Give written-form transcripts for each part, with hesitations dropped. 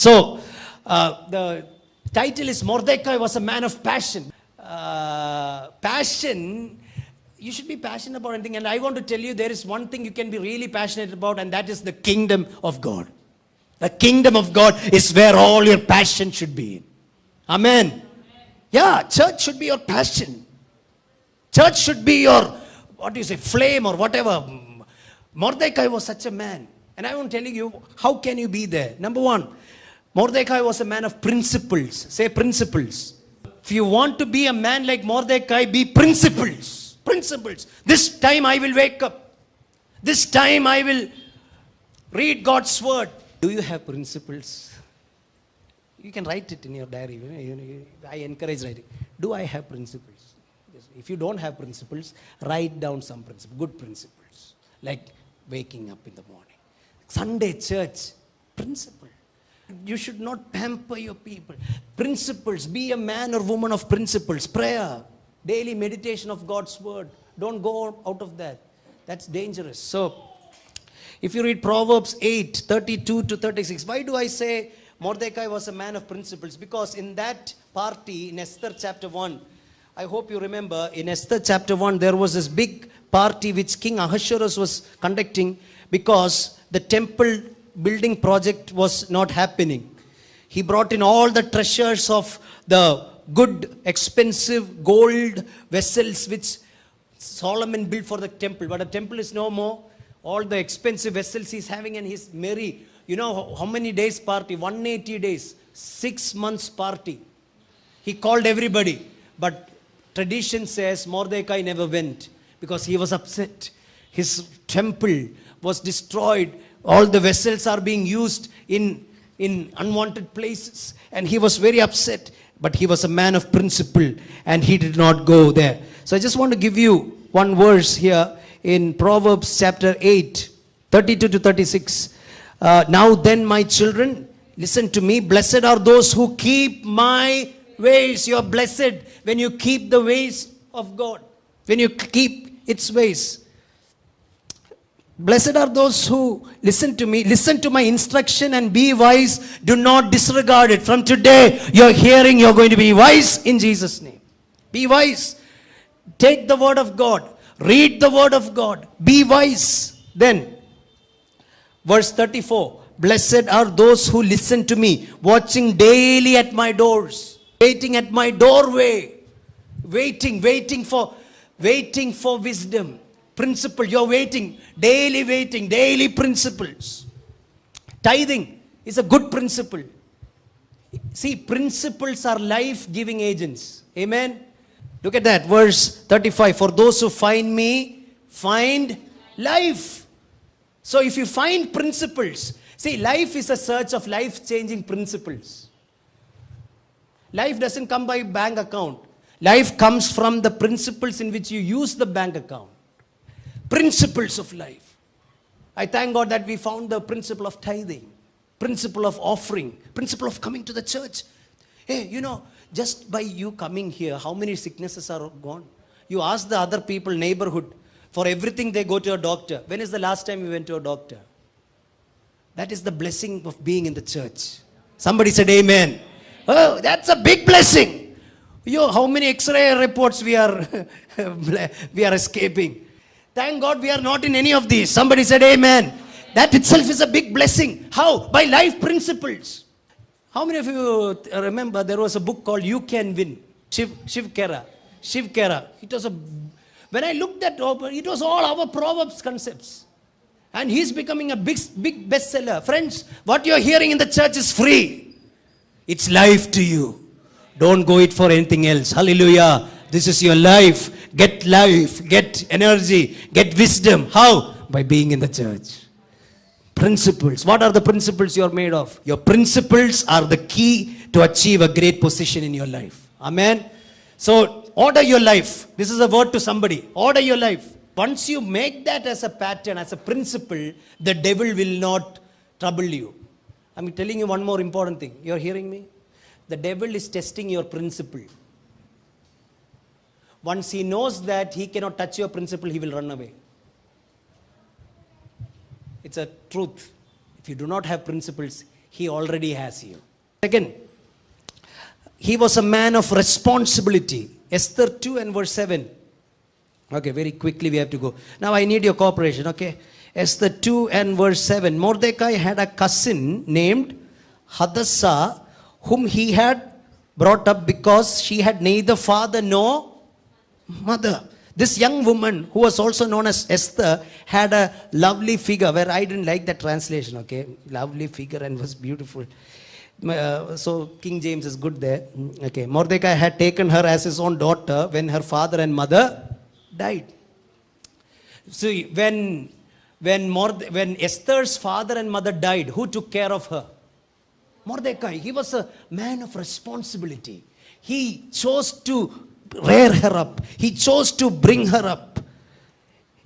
So, the title is Mordecai was a man of passion. Passion, you should be passionate about anything. And I want to tell you, there is one thing you can be really passionate about, and that is the kingdom of God. The kingdom of God is where all your passion should be in. Amen. Yeah, church should be your passion. Church should be your, what do you say, flame or whatever. Mordecai was such a man. And I am telling you, how can you be there? Number one, Mordecai was a man of principles. Say principles. If you want to be a man like Mordecai, be principles. Principles. This time I will wake up. This time I will read God's word. Do you have principles? You can write it in your diary. I encourage writing. Do I have principles? If you don't have principles, write down some principles, good principles. Like waking up in the morning. Sunday church, principle. You should not pamper your people. Principles. Be a man or woman of principles. Prayer. Daily meditation of God's word. Don't go out of that. That's dangerous. So, if you read Proverbs 8, 32 to 36, why do I say Mordecai was a man of principles? Because in that party, in Esther chapter 1, I hope you remember, in Esther chapter 1, there was this big party which King Ahasuerus was conducting because the temple building project was not happening. He brought in all the treasures of the good, expensive gold vessels which Solomon built for the temple. But the temple is no more. All the expensive vessels he's having, and he's merry. You know how many days party? 180 days. 6 months party. He called everybody. But tradition says Mordecai never went because he was upset. His temple was destroyed. All the vessels are being used in unwanted places. And he was very upset. But he was a man of principle and he did not go there. So I just want to give you one verse here in Proverbs chapter 8, 32 to 36. Now then, my children, listen to me. Blessed are those who keep my ways. You are blessed when you keep the ways of God. When you keep its ways. Blessed are those who listen to me. Listen to my instruction and be wise. Do not disregard it. From today, you're hearing, you're going to be wise in Jesus' name. Be wise. Take the word of God. Read the word of God. Be wise. Then, verse 34. Blessed are those who listen to me, watching daily at my doors, waiting at my doorway, waiting for wisdom. Principle, you're waiting, daily principles. Tithing is a good principle. See, principles are life-giving agents. Amen. Look at that, verse 35. For those who find me, find life. So if you find principles, see, life is a search of life-changing principles. Life doesn't come by bank account. Life comes from the principles in which you use the bank account. Principles of life. I thank God that we found the principle of tithing, principle of offering, principle of coming to the church. Hey, you know, just by you coming here, how many sicknesses are gone? You ask the other people, neighborhood, for everything they go to a doctor. When is the last time you went to a doctor? That is the blessing of being in the church. Somebody said amen. Oh, that's a big blessing. How many X-ray reports we are escaping. Thank God we are not in any of these. Somebody said amen. That itself is a big blessing. How? By life principles. How many of you remember there was a book called You Can Win? Shiv Khera. When I looked at it, it was all our Proverbs concepts. And he's becoming a big bestseller. Friends, what you're hearing in the church is free. It's life to you. Don't go it for anything else. Hallelujah. This is your life. Get life, get energy, get wisdom. How? By being in the church. Principles. What are the principles you are made of? Your principles are the key to achieve a great position in your life. Amen. So, order your life. This is a word to somebody. Order your life. Once you make that as a pattern, as a principle, the devil will not trouble you. I'm telling you one more important thing. You're hearing me? The devil is testing your principle. Once he knows that he cannot touch your principle, he will run away. It's a truth. If you do not have principles, He already has you. Second, he was a man of responsibility. Esther 2 and verse 7. Okay, very quickly we have to go. Now I need your cooperation, okay? Esther 2 and verse 7. Mordecai had a cousin named Hadassah, whom he had brought up because she had neither father nor mother. This young woman, who was also known as Esther, had a lovely figure, where I didn't like that translation, okay? Lovely figure and was beautiful. So King James is good there. Okay, Mordecai had taken her as his own daughter when her father and mother died. See, when Esther's father and mother died, who took care of her? Mordecai. He was a man of responsibility. He chose to rear her up. He chose to bring her up.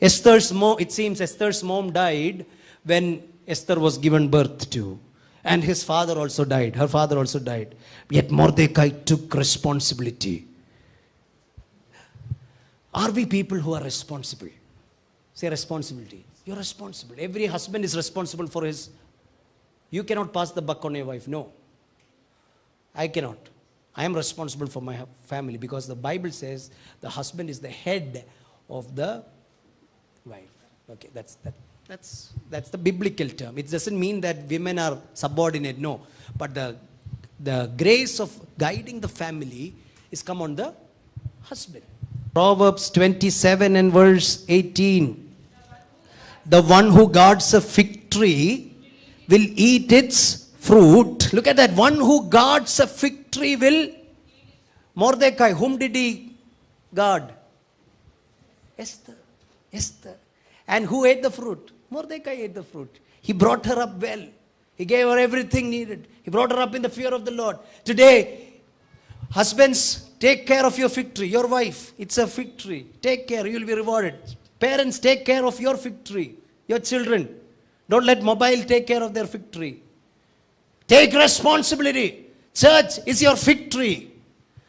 It seems Esther's mom died when Esther was given birth to. And his father also died. Her father also died. Yet Mordecai took responsibility. Are we people who are responsible? Say responsibility. You're responsible. Every husband is responsible for his. You cannot pass the buck on your wife. No. I cannot. I am responsible for my family because the Bible says the husband is the head of the wife. Okay, that's the biblical term. It doesn't mean that women are subordinate. No. But the grace of guiding the family is come on the husband. Proverbs 27 and verse 18. The one who guards a fig tree will eat its fruit. Look at that. One who guards a fig tree will. Mordecai, whom did he guard? Esther. And who ate the fruit? Mordecai ate the fruit. He brought her up well. He gave her everything needed. He brought her up in the fear of the Lord. Today, husbands, take care of your fig tree. Your wife, it's a fig tree. Take care, you will be rewarded. Parents, take care of your fig tree. Your children. Don't let mobile take care of their fig tree. Take responsibility. Church is your fig tree.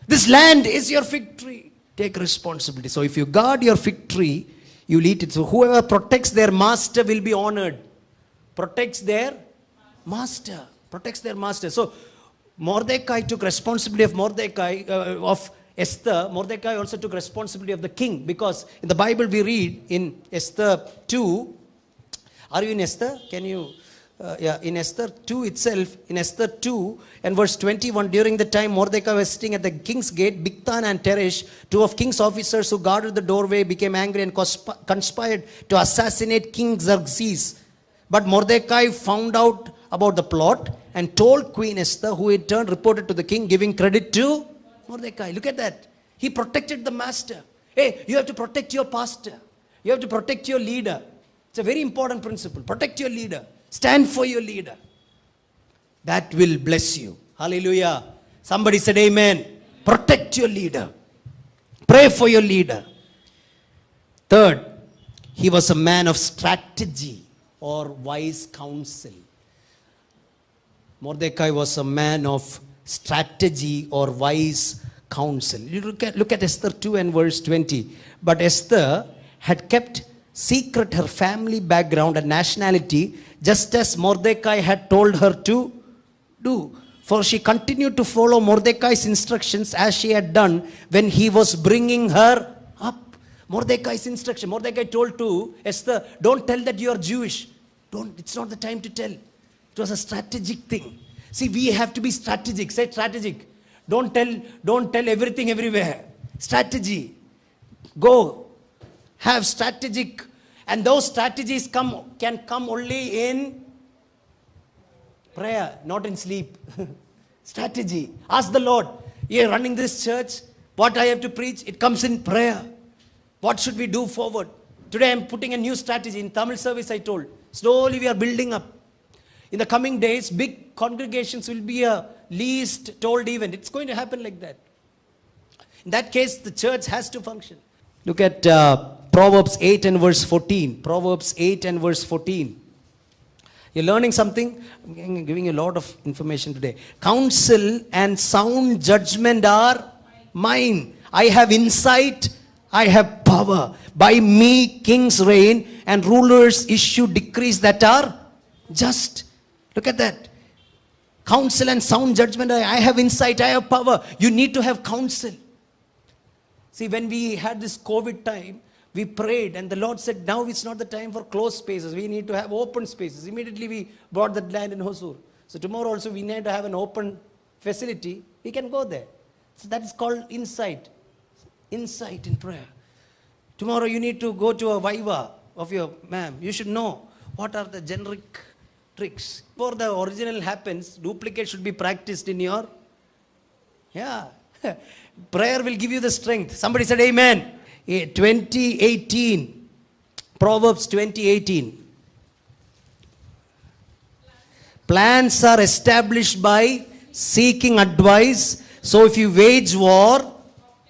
This land is your fig tree. Take responsibility. So if you guard your fig tree, you will eat it. So whoever protects their master will be honored. Protects their master. So Mordecai took responsibility of Esther. Mordecai also took responsibility of the king, because in the Bible we read in Esther 2. Are you in Esther? Can you? In Esther 2 itself, in Esther 2 and verse 21, during the time Mordecai was sitting at the king's gate, Bigthan and Teresh, two of king's officers who guarded the doorway, became angry and conspired to assassinate King Xerxes. But Mordecai found out about the plot and told Queen Esther, who in turn reported to the king, giving credit to Mordecai. Look at that. He protected the master. Hey, you have to protect your pastor. You have to protect your leader. It's a very important principle. Protect your leader. Stand for your leader. That will bless you. Hallelujah. Somebody said amen. Protect your leader. Pray for your leader. Third, he was a man of strategy or wise counsel. Mordecai was a man of strategy or wise counsel. You look at Esther 2 and verse 20. But Esther had kept secret her family background and nationality, just as Mordecai had told her to do. For she continued to follow Mordecai's instructions as she had done when he was bringing her up. Mordecai's instruction. Mordecai told to Esther, don't tell that you are Jewish. It's not the time to tell. It was a strategic thing. See, we have to be strategic. Say strategic. Don't tell everything everywhere. Strategy. Go. Have strategic, and those strategies can come only in prayer, not in sleep. Strategy. Ask the Lord, you're running this church, what I have to preach, it comes in prayer. What should we do forward? Today I'm putting a new strategy. In Tamil service I told, slowly we are building up. In the coming days, big congregations will be a least told event. It's going to happen like that. In that case, the church has to function. Look at Proverbs 8 and verse 14. Proverbs 8 and verse 14. You're learning something? I'm giving you a lot of information today. Counsel and sound judgment are mine. I have insight. I have power. By me kings reign and rulers issue decrees that are just. Look at that. Counsel and sound judgment. I have insight, I have power. You need to have counsel. See, when we had this COVID time, we prayed and the Lord said, now it's not the time for closed spaces. We need to have open spaces. Immediately we bought that land in Hosur. So tomorrow also we need to have an open facility. We can go there. So that is called insight. Insight in prayer. Tomorrow you need to go to a viva of your ma'am. You should know what are the generic tricks. Before the original happens, duplicate should be practiced in your, yeah. Prayer will give you the strength. Somebody said amen. 2018. Proverbs 20:18. Plans are established by seeking advice. So if you wage war,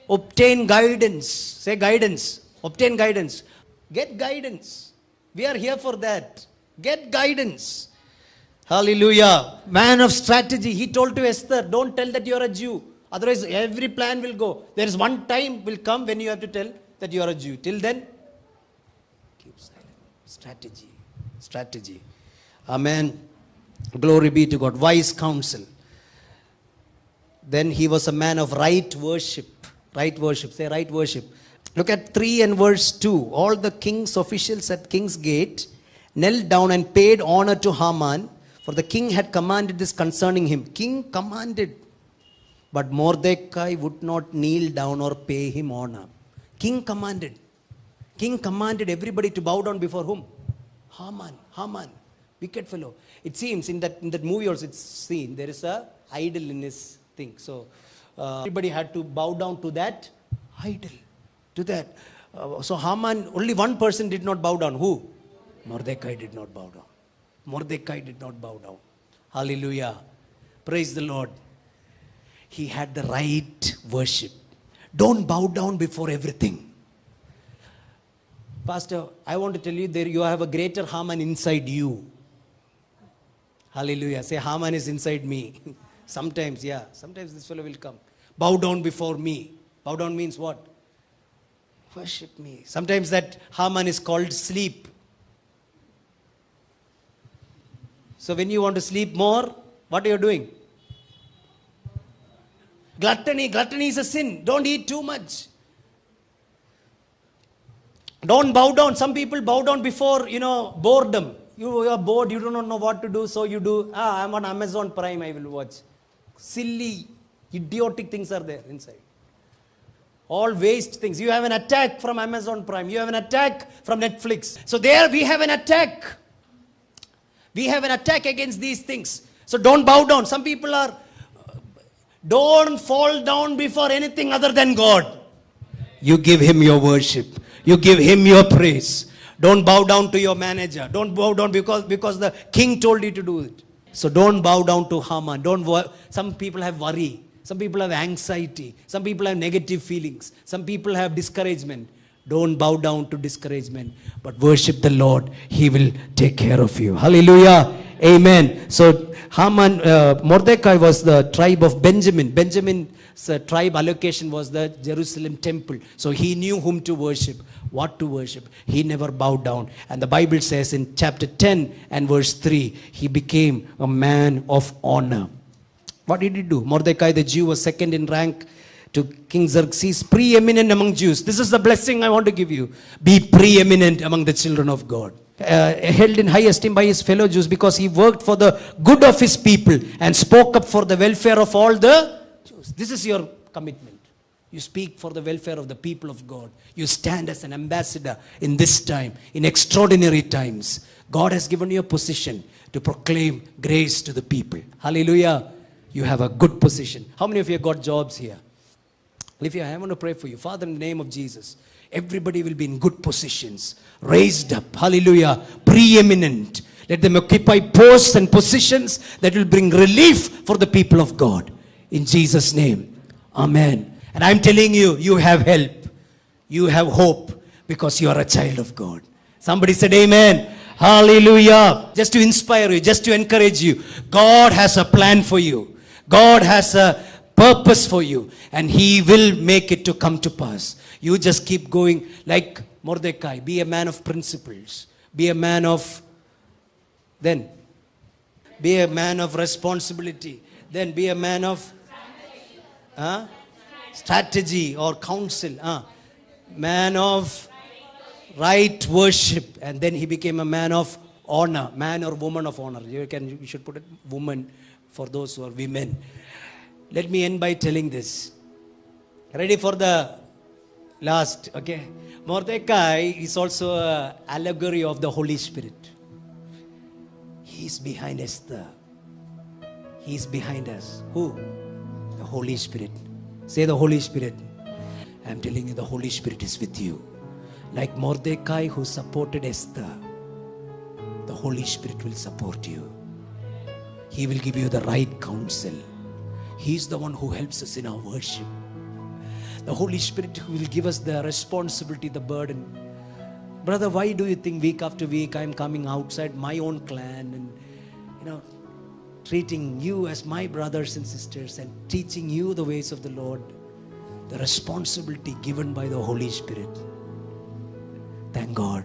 obtain guidance. Say guidance. Obtain guidance. Get guidance. We are here for that. Get guidance. Hallelujah. Man of strategy. He told to Esther, don't tell that you are a Jew. Otherwise every plan will go. There is one time will come when you have to tell that you are a Jew. Till then, keep silent. Strategy. Strategy. Amen. Glory be to God. Wise counsel. Then he was a man of right worship. Right worship. Say right worship. Look at 3 and verse 2. All the king's officials at king's gate knelt down and paid honor to Haman, for the king had commanded this concerning him. King commanded, but Mordecai would not kneel down or pay him honor. King commanded. King commanded everybody to bow down before whom? Haman. Wicked fellow. It seems in that movie also it's seen. There is a idol in his thing. So everybody had to bow down to that idol. To that. So Haman, only one person did not bow down. Who? Mordecai did not bow down. Mordecai did not bow down. Hallelujah. Praise the Lord. He had the right worship. Don't bow down before everything. Pastor, I want to tell you, there you have a greater Haman inside you. Hallelujah. Say, Haman is inside me. Sometimes, yeah. Sometimes this fellow will come. Bow down before me. Bow down means what? Worship me. Sometimes that Haman is called sleep. So when you want to sleep more, what are you doing? Gluttony. Gluttony is a sin. Don't eat too much. Don't bow down. Some people bow down before, boredom. You are bored. You do not know what to do. So you do, I'm on Amazon Prime. I will watch. Silly, idiotic things are there inside. All waste things. You have an attack from Amazon Prime. You have an attack from Netflix. So there we have an attack. We have an attack against these things. So don't bow down. Some people are, don't fall down before anything other than God. You give him your worship. You give him your praise. Don't bow down to your manager. Don't bow down because the king told you to do it. So don't bow down to Haman. Some people have worry. Some people have anxiety. Some people have negative feelings. Some people have discouragement. Don't bow down to discouragement, but worship the Lord. He will take care of you. Hallelujah. Amen. So Mordecai was the tribe of Benjamin. Benjamin's tribe allocation was the Jerusalem temple. So he knew whom to worship, what to worship. He never bowed down. And the Bible says in chapter 10 and verse 3, he became a man of honor. What did he do? Mordecai the Jew was second in rank to King Xerxes, preeminent among Jews. This is the blessing I want to give you. Be preeminent among the children of God. Held in high esteem by his fellow Jews because he worked for the good of his people and spoke up for the welfare of all the Jews. This is your commitment. You speak for the welfare of the people of God. You stand as an ambassador in this time, in extraordinary times. God has given you a position to proclaim grace to the people. Hallelujah. You have a good position. How many of you got jobs here? If you, I want to pray for you. Father, in the name of Jesus, everybody will be in good positions, raised up, hallelujah, preeminent. Let them occupy posts and positions that will bring relief for the people of God. In Jesus' name, amen. And I'm telling you, you have help. You have hope because you are a child of God. Somebody said amen. Hallelujah. Just to inspire you, just to encourage you. God has a plan for you. God has a purpose for you, and he will make it to come to pass. You just keep going like Mordecai. Be a man of principles. Be a man of, then Be a man of responsibility. Then be a man of strategy or counsel. Man of right worship. And then he became a man of honor. Man or woman of honor. You should put it woman for those who are women. Let me end by telling this. Ready for the last, okay? Mordecai is also an allegory of the Holy Spirit. He is behind Esther. He is behind us. Who? The Holy Spirit. Say the Holy Spirit. I am telling you, the Holy Spirit is with you. Like Mordecai who supported Esther, the Holy Spirit will support you. He will give you the right counsel. He is the one who helps us in our worship. The Holy Spirit who will give us the responsibility, the burden. Brother, why do you think week after week I am coming outside my own clan and, treating you as my brothers and sisters and teaching you the ways of the Lord? The responsibility given by the Holy Spirit. Thank God.